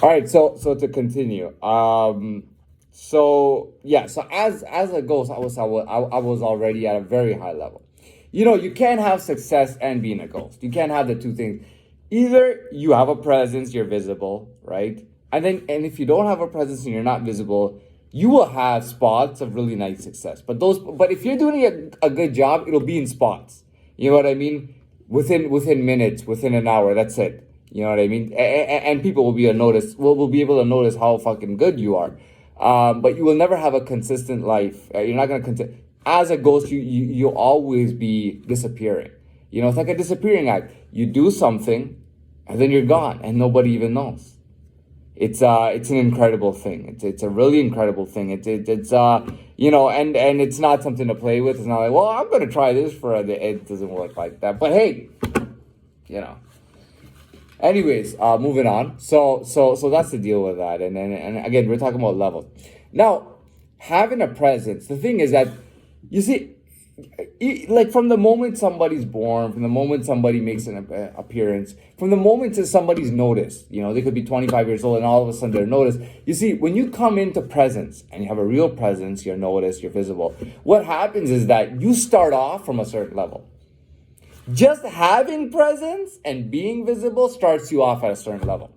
All right, so to continue, so as a ghost, I was already at a very high level. You know, you can't have success and being a ghost. You can't have the two things. Either you have a presence, you're visible, right? And if you don't have a presence and you're not visible, you will have spots of really nice success. But if you're doing a good job, it'll be in spots. You know what I mean? Within minutes, within an hour, that's it. You know what I mean? And people will be able to notice how fucking good you are. But you will never have a consistent life. You're not gonna as a ghost. You'll always be disappearing. You know, it's like a disappearing act. You do something, and then you're gone, and nobody even knows. It's an incredible thing. It's a really incredible thing. You know, and it's not something to play with. It's not like, well, I'm gonna try this for a day. It doesn't work like that. But hey, you know. Anyways, moving on. So that's the deal with that. And again, we're talking about levels. Now, having a presence. The thing is that, you see, like from the moment somebody's born, from the moment somebody makes an appearance, from the moment that somebody's noticed, you know, they could be 25 years old and all of a sudden they're noticed. You see, when you come into presence and you have a real presence, you're noticed, you're visible. What happens is that you start off from a certain level. Just having presence and being visible starts you off at a certain level.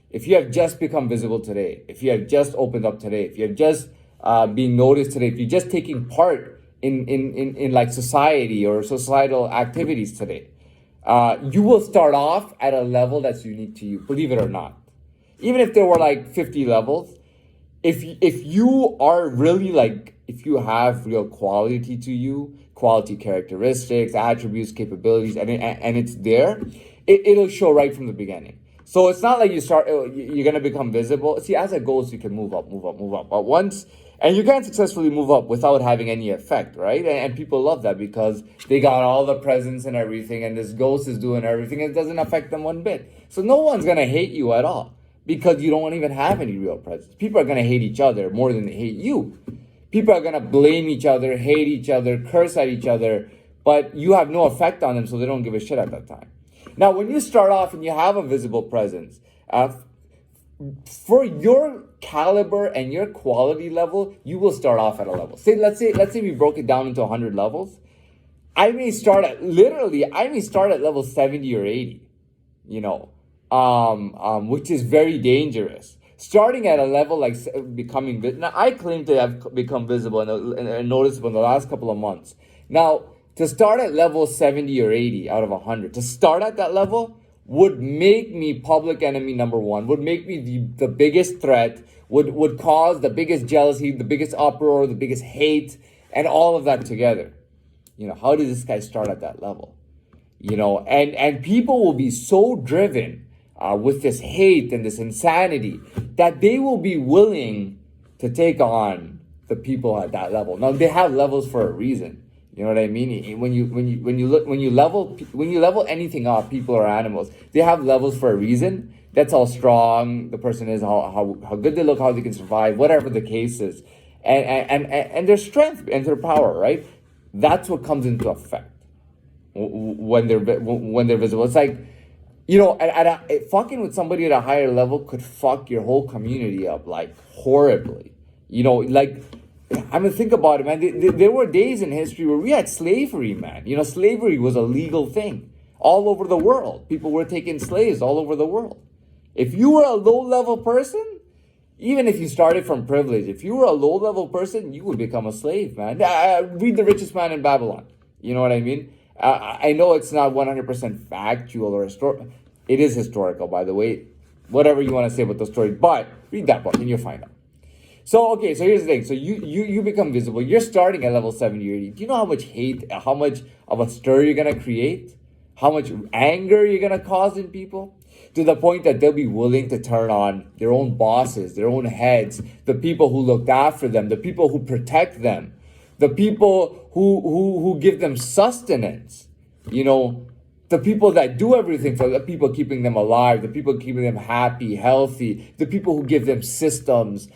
If you have just become visible today, if you have just opened up today, if you have just being noticed today, if you're just taking part in like society or societal activities today, you will start off at a level that's unique to you, believe it or not. Even if there were like 50 levels, if you are really like, if you have real quality to you, quality characteristics, attributes, capabilities, and it's there, it'll show right from the beginning. So it's not like you're gonna become visible. See, as it goes, you can move up, move up, move up. But once, and you can't successfully move up without having any effect, right? And people love that because they got all the presence and everything, and this ghost is doing everything, and it doesn't affect them one bit. So no one's gonna hate you at all because you don't even have any real presence. People are gonna hate each other more than they hate you. People are gonna blame each other, hate each other, curse at each other, but you have no effect on them, so they don't give a shit at that time. Now, when you start off and you have a visible presence, for your caliber and your quality level, you will start off at a level. Let's say we broke it down into 100 levels. I may start at level 70 or 80, you know, which is very dangerous. Starting at a level like becoming now, I claim to have become visible and noticeable in the last couple of months. Now, to start at level 70 or 80 out of 100, to start at that level would make me public enemy number one, would make me the biggest threat, would cause the biggest jealousy, the biggest uproar, the biggest hate, and all of that together. You know, how did this guy start at that level? You know, and people will be so driven with this hate and this insanity that they will be willing to take on the people at that level. Now, they have levels for a reason. You know what I mean? When you level anything up, people or animals, they have levels for a reason. That's how strong the person is, how good they look, how they can survive, whatever the case is, and their strength and their power, right? That's what comes into effect when they're visible. It's like, you know, fucking with somebody at a higher level could fuck your whole community up like horribly. You know, like, I mean, think about it, man. There were days in history where we had slavery, man. You know, slavery was a legal thing all over the world. People were taking slaves all over the world. If you were a low-level person, even if you started from privilege, if you were a low-level person, you would become a slave, man. Read The Richest Man in Babylon. You know what I mean? I know it's not 100% factual or historical. It is historical, by the way. Whatever you want to say about the story. But read that book and you'll find out. So, okay, so here's the thing. So you become visible. You're starting at level 70 or 80. Do you know how much hate, how much of a stir you're going to create? How much anger you're going to cause in people? To the point that they'll be willing to turn on their own bosses, their own heads, the people who looked after them, the people who protect them, the people who give them sustenance, you know, the people that do everything for the people keeping them alive, the people keeping them happy, healthy, the people who give them systems,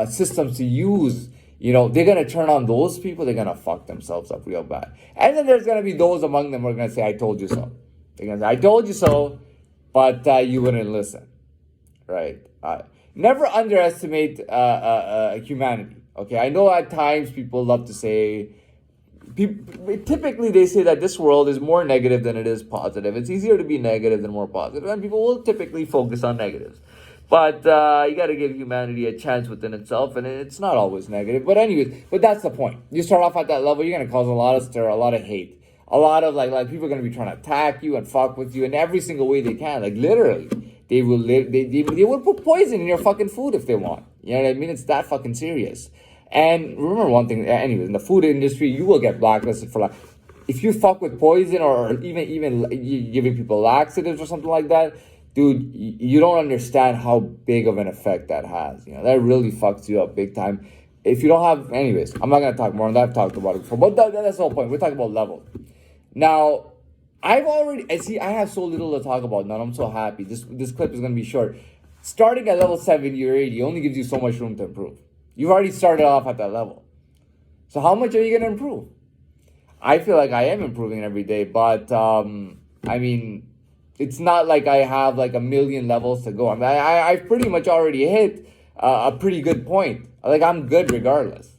systems to use. You know, they're going to turn on those people. They're going to fuck themselves up real bad. And then there's going to be those among them who are going to say, I told you so. They're going to say, I told you so, but you wouldn't listen. right? Never underestimate humanity. Okay, I know at times people love to say, typically they say that this world is more negative than it is positive. It's easier to be negative than more positive, and people will typically focus on negatives. But you got to give humanity a chance within itself, and it's not always negative. But anyways, but that's the point. You start off at that level, you're gonna cause a lot of stir, a lot of hate, a lot of like people are gonna be trying to attack you and fuck with you in every single way they can. Like literally, they will they will put poison in your fucking food if they want. You know what I mean? It's that fucking serious. And remember one thing, anyways, in the food industry, you will get blacklisted for like, if you fuck with poison or even giving people laxatives or something like that, dude, you don't understand how big of an effect that has. You know, that really fucks you up big time. If you don't have, anyways, I'm not gonna talk more on that. I've talked about it before, but that's the whole point. We're talking about level. Now, I have so little to talk about now. I'm so happy. This clip is gonna be short. Starting at level 70 or 80 only gives you so much room to improve. You've already started off at that level. So how much are you going to improve? I feel like I am improving every day, but I mean, it's not like I have like a million levels to go. I mean, I've pretty much already hit a pretty good point. Like I'm good regardless.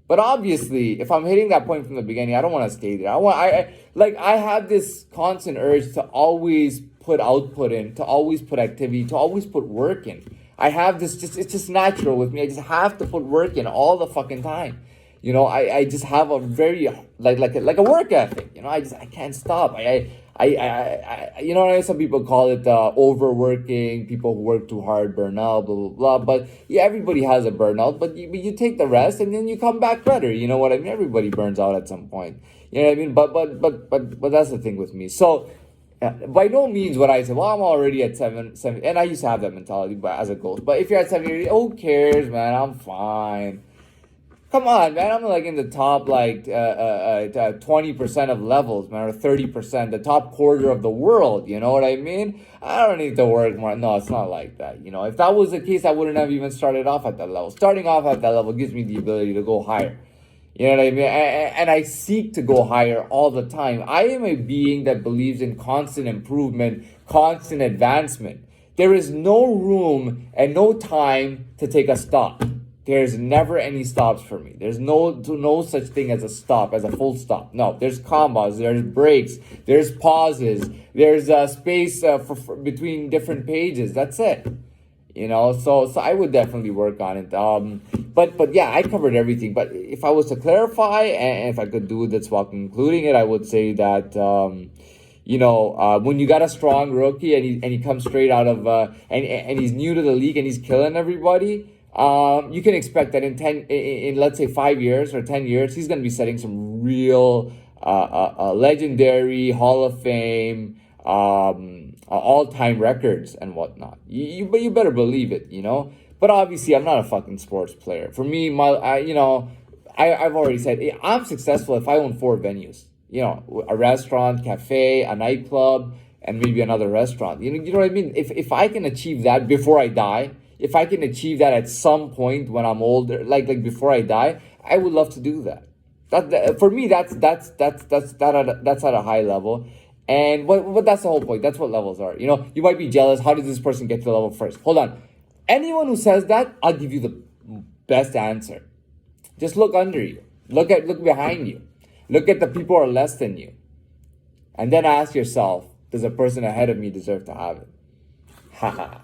But obviously, if I'm hitting that point from the beginning, I don't want to stay there. I have this constant urge to always put output in, to always put activity, to always put work in. I have this it's just natural with me. I just have to put work in all the fucking time. You know, I just have a very like a work ethic. You know, I can't stop. I you know, some people call it overworking. People who work too hard burn out, blah blah blah. But yeah, everybody has a burnout. But you take the rest and then you come back better. You know what I mean? Everybody burns out at some point. You know what I mean? But that's the thing with me. So. By no means would I say, well, I'm already at 7, and I used to have that mentality, but as a goal. But if you're at 7, who cares, man? I'm fine. Come on, man. I'm like in the top 20% of levels, man, or 30%, the top quarter of the world. You know what I mean? I don't need to work more. No, it's not like that. You know, if that was the case, I wouldn't have even started off at that level. Starting off at that level gives me the ability to go higher. You know what I mean? And I seek to go higher all the time. I am a being that believes in constant improvement, constant advancement. There is no room and no time to take a stop. There's never any stops for me. There's no such thing as a stop, as a full stop. No, there's commas, there's breaks, there's pauses, there's space for between different pages. That's it. You know, so I would definitely work on it. But yeah, I covered everything. But if I was to clarify, and if I could do this while concluding it, I would say that when you got a strong rookie and he comes straight out of and he's new to the league and he's killing everybody, you can expect that in let's say 5 years or 10 years, he's going to be setting some real legendary Hall of Fame. All-time records and whatnot. But you better believe it, you know. But obviously, I'm not a fucking sports player. For me, I've already said I'm successful if I own 4 venues. You know, a restaurant, cafe, a nightclub, and maybe another restaurant. You know what I mean? If I can achieve that before I die, if I can achieve that at some point when I'm older, like before I die, I would love to do that. That for me, that's at a high level. And but that's the whole point. That's what levels are. You know, you might be jealous. How did this person get to the level first? Hold on. Anyone who says that, I'll give you the best answer. Just look under you. Look behind you. Look at the people who are less than you. And then ask yourself, does the person ahead of me deserve to have it? Haha.